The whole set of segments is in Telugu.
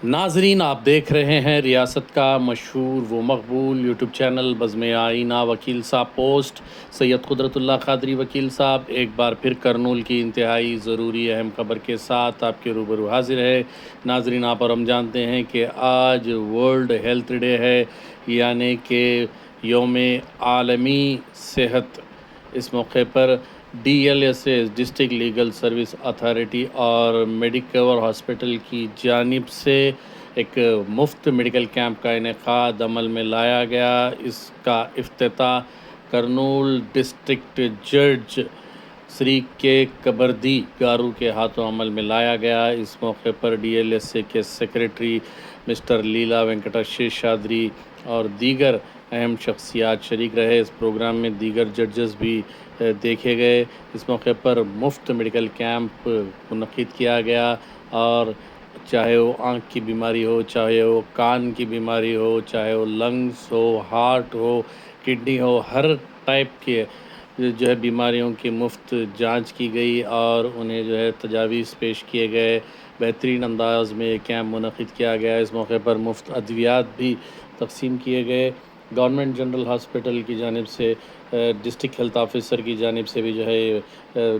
नाजरीन, आप देख रहे हैं रियासत का मशहूर व मकबूल यूट्यूब चैनल बज़्म आईना वकील साहब पोस्ट। सैयद कुदरतुल्लाह क़ादरी वकील साहब एक बार फिर करनूल की इंतहाई ज़रूरी अहम खबर के साथ आपके रूबरू हाजिर है। नाजरीन, आप और हम जानते हैं कि आज वर्ल्ड हेल्थ डे है, यानी कि यौम आलमी सेहत। इस मौके पर DLSA district legal service authority और मेडिकवर हॉस्पिटल की जानिब से एक मुफ्त मेडिकल कैंप का इनेकाद अमल में लाया गया। इसका इफ्तिताह करनूल डिस्ट्रिक्ट जज श्री के कबरदी गारू के हाथों अमल में लाया गया। इस मौके पर DLSA के सेक्रेटरी मिस्टर लीला वेंकटा शेषाद्री और दीगर अहम शख्सियात शरीक रहे। इस प्रोग्राम में दीगर जजेस भी देखे गए। इस मौके पर मुफ्त मेडिकल कैंप मुनक़िद किया गया, और चाहे वो आँख की बीमारी हो, चाहे वो कान की बीमारी हो, चाहे वो लंग्स हो, हार्ट हो, किडनी हो, हर टाइप के जो है बीमारियों की मुफ्त जांच की गई और उन्हें जो है तजावीज़ पेश किए गए। बेहतरीन अंदाज में कैंप मुनक़िद किया गया। इस मौके पर मुफ्त अद्वियात भी तक़सीम किए गए। गवर्नमेंट जनरल हॉस्पिटल की जानिब से डिस्ट्रिक्ट हेल्थ ऑफिसर की जानिब से भी जो है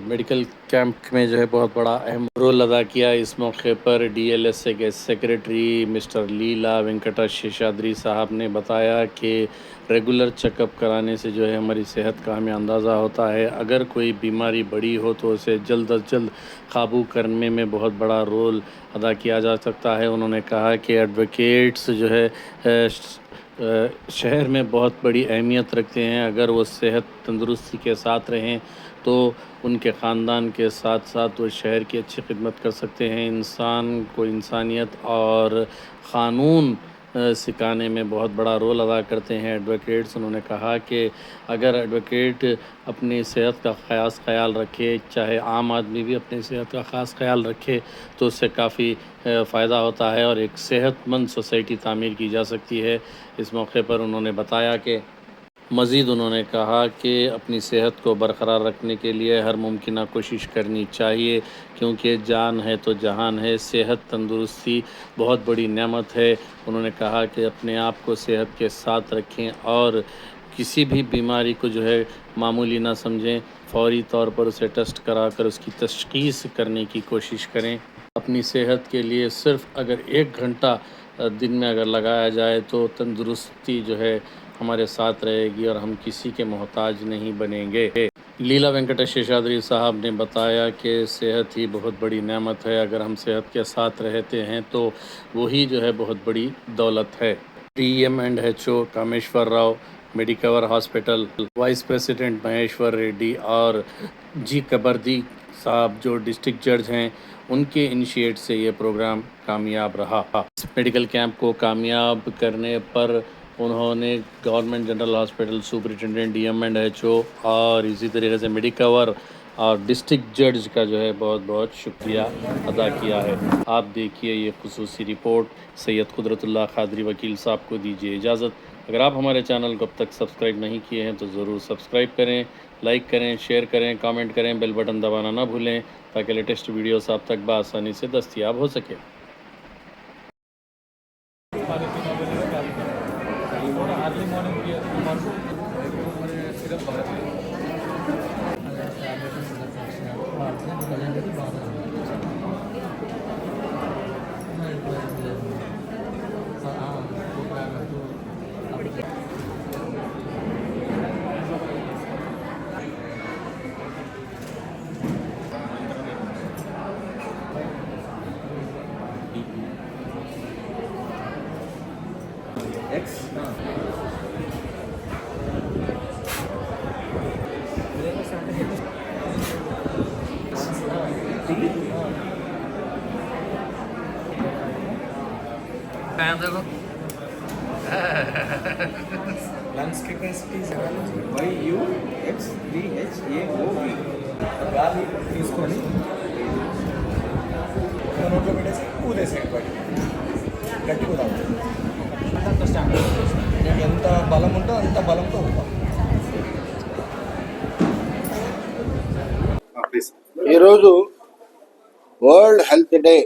मेडिकल कैंप में जो है बहुत बड़ा अहम रोल अदा किया। इस मौके पर DLSA के सेक्रेटरी मिस्टर लीला वेंकटा शेषाद्री साहब ने बताया कि रेगुलर चेकअप कराने से जो है हमारी सेहत का हमें अंदाज़ा होता है। अगर कोई बीमारी बड़ी हो तो उसे जल्द अज जल्द काबू करने में बहुत बड़ा रोल अदा किया जा सकता है। उन्होंने कहा कि एडवोकेट्स जो है शहर में बहुत बड़ी अहमियत रखते हैं। अगर वो सेहत तंदुरुस्ती के साथ रहें तो उनके ख़ानदान के साथ साथ वो शहर की अच्छी खिदमत कर सकते हैं। इंसान को इंसानियत और क़ानून सिखाने में बहुत बड़ा रोल अदा करते हैं एडवोकेट्स। उन्होंने कहा कि अगर एडवोकेट अपनी सेहत का ख़ास ख़याल रखे, चाहे आम आदमी भी अपनी सेहत का ख़ास ख़याल रखे, तो उससे काफ़ी फ़ायदा होता है और एक सेहतमंद सोसाइटी तामीर की जा सकती है। इस मौके पर उन्होंने बताया कि मज़ीद उन्होंने कहा कि अपनी सेहत को बरकरार रखने के लिए हर मुमकिन कोशिश करनी चाहिए, क्योंकि जान है तो जहान है। सेहत तंदुरुस्ती बहुत बड़ी नेमत है। उन्होंने कहा कि अपने आप को सेहत के साथ रखें और किसी भी बीमारी को जो है मामूली ना समझें, फ़ौरी तौर पर उसे टेस्ट कराकर उसकी तशख़ीस करने की कोशिश करें। अपनी सेहत के लिए सिर्फ़ अगर 1 घंटा दिन में अगर लगाया जाए तो तंदुरुस्ती जो है हमारे साथ रहेगी और हम किसी के मोहताज नहीं बनेंगे। लीला वेंकटा शेषाद्री साहब ने बताया कि सेहत ही बहुत बड़ी नेमत है। अगर हम सेहत के साथ रहते हैं तो वही जो है बहुत बड़ी दौलत है। DM&HO Kameshwar Rao, Medicover hospital vice president Maheshwar Reddy और जी कबरदी साहब जो डिस्ट्रिक्ट जज हैं, उनके इनिशिएट से ये प्रोग्राम कामयाब रहा। इस मेडिकल कैंप को कामयाब करने पर उन्होंने government general hospital superintendent DM&HO और इसी तरीके से मेडिकवर और डिस्ट्रिक्ट जज का जो है बहुत बहुत शुक्रिया अदा किया है। आप देखिए ये खुसूसी रिपोर्ट। सैयद कुदरतुल्लाह क़ादरी वकील साहब को दीजिए इजाज़त। अगर आप हमारे चैनल को अब तक सब्सक्राइब नहीं किए हैं तो ज़रूर सब्सक्राइब करें, लाइक करें, शेयर करें, कमेंट करें, बेल बटन दबाना ना भूलें ताकि लेटेस्ट वीडियोस आप तक बआसानी से दस्तयाब हो सके। देखो lungs capacity is YUX3HAOV గాలి తీసుకొని నోట్లో పెట్టేసి ఊదేసేయండి బయట గట్టిగా తాగుతుంది. అంత స్టాండర్డ్ నేను ఎంత బలం ఉందో అంత బలంతో ఉంటాం. ఈరోజు వరల్డ్ హెల్త్ డే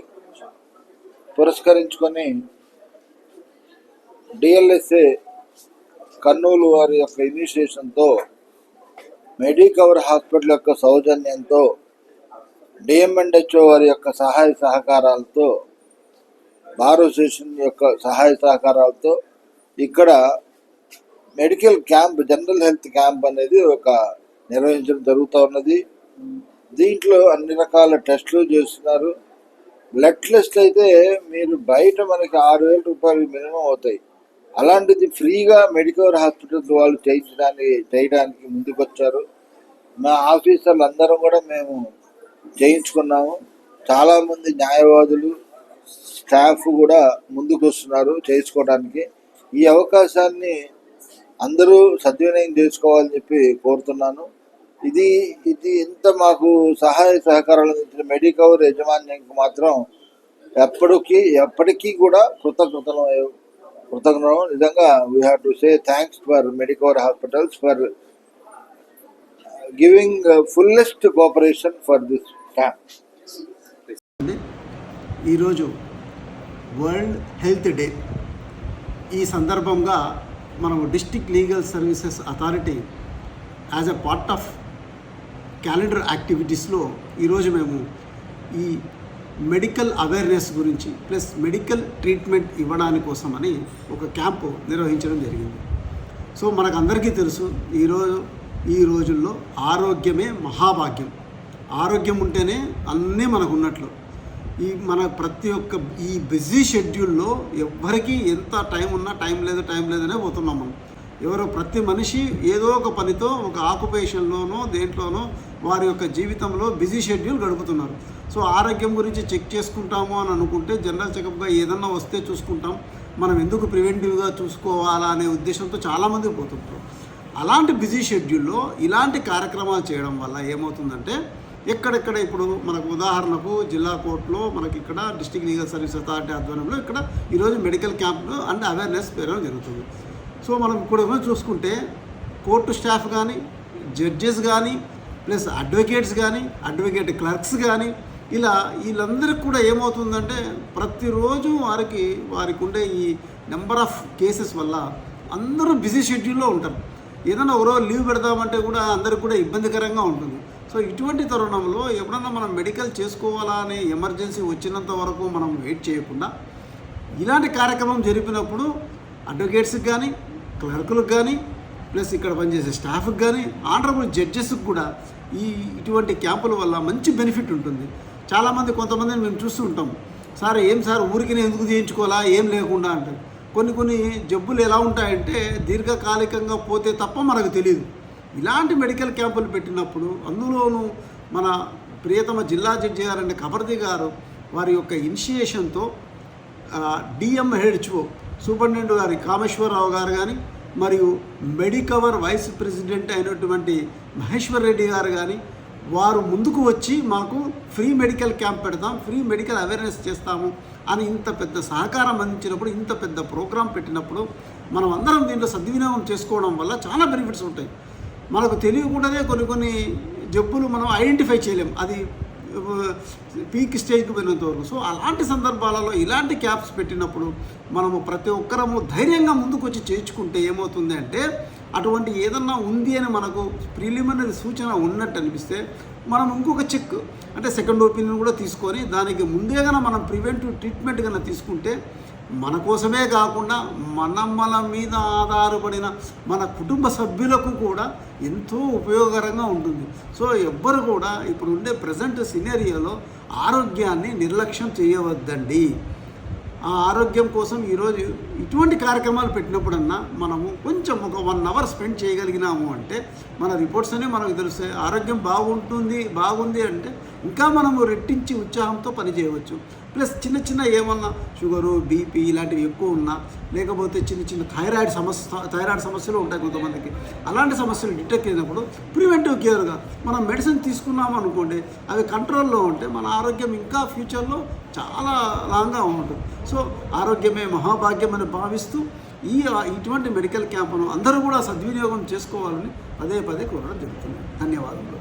పురస్కరించుకొని డిఎల్ఎస్ఏ కర్నూలు వారి యొక్క ఇనిషియేషన్తో మెడికవర్ హాస్పిటల్ యొక్క సౌజన్యంతో డిఎంఎన్హెచ్ఓ వారి యొక్క సహాయ సహకారాలతో బార్ అసోసియేషన్ యొక్క సహాయ సహకారాలతో ఇక్కడ medical camp, general health camp అనేది నిర్వహించడం జరుగుతూ ఉన్నది. దీంట్లో అన్ని రకాల టెస్టులు చేస్తున్నారు. బ్లడ్ టెస్ట్ అయితే మీరు బయట మనకి 6,000 రూపాయలు మినిమం అవుతాయి. అలాంటిది ఫ్రీగా మెడికవర్ హాస్పిటల్స్ వాళ్ళు చేయడానికి ముందుకొచ్చారు. మా ఆఫీసర్లు అందరం కూడా మేము చేయించుకున్నాము. చాలామంది న్యాయవాదులు, స్టాఫ్ కూడా ముందుకు వస్తున్నారు చేసుకోవడానికి. ఈ అవకాశాన్ని అందరూ సద్వినియోగం చేసుకోవాలని చెప్పి కోరుతున్నాను. ఇది ఎంత మాకు సహాయ సహకారాలు అందించిన మెడికవర్ యాజమాన్యానికి మాత్రం ఎప్పటికీ కూడా కృతజ్ఞతలు. నిజంగా we have to say thanks for Medicover hospitals for giving fullest cooperation for this camp. ఈరోజు వరల్డ్ హెల్త్ డే. ఈ సందర్భంగా మనము district legal services authority as a part of calendar యాక్టివిటీస్లో ఈరోజు మేము ఈ మెడికల్ అవేర్నెస్ గురించి ప్లస్ మెడికల్ ట్రీట్మెంట్ ఇవ్వడానికి కోసమని ఒక క్యాంపు నిర్వహించడం జరిగింది. సో మనకు అందరికీ తెలుసు, ఈ రోజుల్లో ఆరోగ్యమే మహాభాగ్యం. ఆరోగ్యం ఉంటేనే అన్నీ మనకు ఉన్నట్లు. మన ప్రతి ఒక్క ఈ బిజీ షెడ్యూల్లో ఎవ్వరికీ ఎంత టైం ఉన్నా టైం లేదనే పోతున్నాం మనం. ప్రతి మనిషి ఏదో ఒక పనితో, ఒక ఆక్యుపేషన్లోనో దేంట్లోనో వారి యొక్క జీవితంలో బిజీ షెడ్యూల్ గడుపుతున్నారు. సో ఆరోగ్యం గురించి చెక్ చేసుకుంటాము అని అనుకుంటే జనరల్ చెకప్గా ఏదన్నా వస్తే చూసుకుంటాం, మనం ఎందుకు ప్రివెంటివ్గా చూసుకోవాలా అనే ఉద్దేశంతో చాలామంది పోతుంటారు. అలాంటి బిజీ షెడ్యూల్లో ఇలాంటి కార్యక్రమాలు చేయడం వల్ల ఏమవుతుందంటే ఎక్కడెక్కడ ఇప్పుడు మనకు ఉదాహరణకు జిల్లా కోర్టులో మనకి ఇక్కడ డిస్ట్రిక్ట్ లీగల్ సర్వీస్ అథారిటీ ఆధ్వర్యంలో ఇక్కడ ఈరోజు మెడికల్ క్యాంప్లు అండ్ అవేర్నెస్ పెరగడం జరుగుతుంది. సో మనం ఇప్పుడు చూసుకుంటే కోర్టు స్టాఫ్ కానీ, జడ్జెస్ కానీ, ప్లస్ అడ్వకేట్స్ కానీ, అడ్వకేట్ క్లర్క్స్ కానీ, వీళ్ళందరికీ కూడా ఏమవుతుందంటే ప్రతిరోజు వారికి ఉండే ఈ నెంబర్ ఆఫ్ కేసెస్ వల్ల అందరూ బిజీ షెడ్యూల్లో ఉంటారు. ఏదైనా ఒకరోజు లీవ్ పెడదామంటే కూడా అందరికి కూడా ఇబ్బందికరంగా ఉంటుంది. సో ఇటువంటి తరుణంలో ఎప్పుడన్నా మనం మెడికల్ చేసుకోవాలా అనే ఎమర్జెన్సీ వచ్చినంత వరకు మనం వెయిట్ చేయకుండా ఇలాంటి కార్యక్రమం జరిపినప్పుడు అడ్వకేట్స్కి కానీ, క్లర్కులకు కానీ, ప్లస్ ఇక్కడ పనిచేసే స్టాఫ్కి కానీ, ఆనరబుల్ జడ్జెస్కి కూడా ఇటువంటి క్యాంపుల వల్ల మంచి బెనిఫిట్ ఉంటుంది. కొంతమందిని మేము చూస్తూ ఉంటాం, సార్ ఊరికి ఎందుకు చేయించుకోవాలా ఏం లేకుండా అంటారు. కొన్ని జబ్బులు ఎలా ఉంటాయంటే దీర్ఘకాలికంగా పోతే తప్ప మనకు తెలియదు. ఇలాంటి మెడికల్ క్యాంపులు పెట్టినప్పుడు అందులోనూ మన ప్రియతమ జిల్లా జడ్జి గారంటే కబర్ది గారు వారి యొక్క ఇనిషియేషన్తో డిఎంహెచ్ఓ సూపరింటెండెంట్ గారి కామేశ్వరరావు గారు కానీ, మరియు మెడికవర్ వైస్ ప్రెసిడెంట్ అయినటువంటి మహేశ్వర్ రెడ్డి గారు కానీ వారు ముందుకు వచ్చి మాకు ఫ్రీ మెడికల్ క్యాంప్ పెడతాం, ఫ్రీ మెడికల్ అవేర్నెస్ చేస్తాము అని ఇంత పెద్ద సహకారం అందించినప్పుడు, ఇంత పెద్ద ప్రోగ్రాం పెట్టినప్పుడు మనం అందరం దీంట్లో సద్వినియోగం చేసుకోవడం వల్ల చాలా బెనిఫిట్స్ ఉంటాయి. మనకు తెలియకుండానే కొన్ని జబ్బులు మనం ఐడెంటిఫై చేయలేం, అది పీక్ స్టేజ్కి పోయినంత వరకు. సో అలాంటి సందర్భాలలో ఇలాంటి క్యాంప్స్ పెట్టినప్పుడు మనము ప్రతి ఒక్కరము ధైర్యంగా ముందుకు వచ్చి చేయించుకుంటే ఏమవుతుంది అంటే అటువంటి ఏదన్నా ఉంది అని మనకు ప్రిలిమినరీ సూచన ఉన్నట్టు అనిపిస్తే మనం ఇంకొక చెక్ అంటే సెకండ్ ఒపీనియన్ కూడా తీసుకొని దానికి ముందే కన్నా మనం ప్రివెంటివ్ ట్రీట్మెంట్ కన్నా తీసుకుంటే మన కోసమే కాకుండా మన మీద ఆధారపడిన మన కుటుంబ సభ్యులకు కూడా ఎంతో ఉపయోగకరంగా ఉంటుంది. సో ఎవ్వరు కూడా ఇప్పుడు ఉండే ప్రజెంట్ సినారియోలో ఆరోగ్యాన్ని నిర్లక్ష్యం చేయవద్దండి. ఆ ఆరోగ్యం కోసం ఈరోజు ఇటువంటి కార్యక్రమాలు పెట్టినప్పుడన్నా మనము కొంచెం ఒక 1 అవర్ స్పెండ్ చేయగలిగినాము అంటే మన రిపోర్ట్స్ అనే మనకు తెలుస్తాయి. ఆరోగ్యం బాగుంది అంటే ఇంకా మనము రెట్టించి ఉత్సాహంతో పనిచేయవచ్చు. ప్లస్ చిన్న ఏమన్నా షుగరు, బీపీ ఇలాంటివి ఎక్కువ ఉన్నా, లేకపోతే చిన్న థైరాయిడ్ సమస్యలు ఉంటాయి కొంతమందికి. అలాంటి సమస్యలు డిటెక్ట్ అయినప్పుడు ప్రివెంటివ్ కేర్గా మనం మెడిసిన్ తీసుకున్నాము అనుకోండి, అవి కంట్రోల్లో ఉంటే మన ఆరోగ్యం ఇంకా ఫ్యూచర్లో చాలా లాంగ్గా ఉంటుంది. సో ఆరోగ్యమే మహాభాగ్యం అని భావిస్తూ ఇటువంటి మెడికల్ క్యాంపును అందరూ కూడా సద్వినియోగం చేసుకోవాలని పదే కోరడం జరుగుతుంది. ధన్యవాదాలు.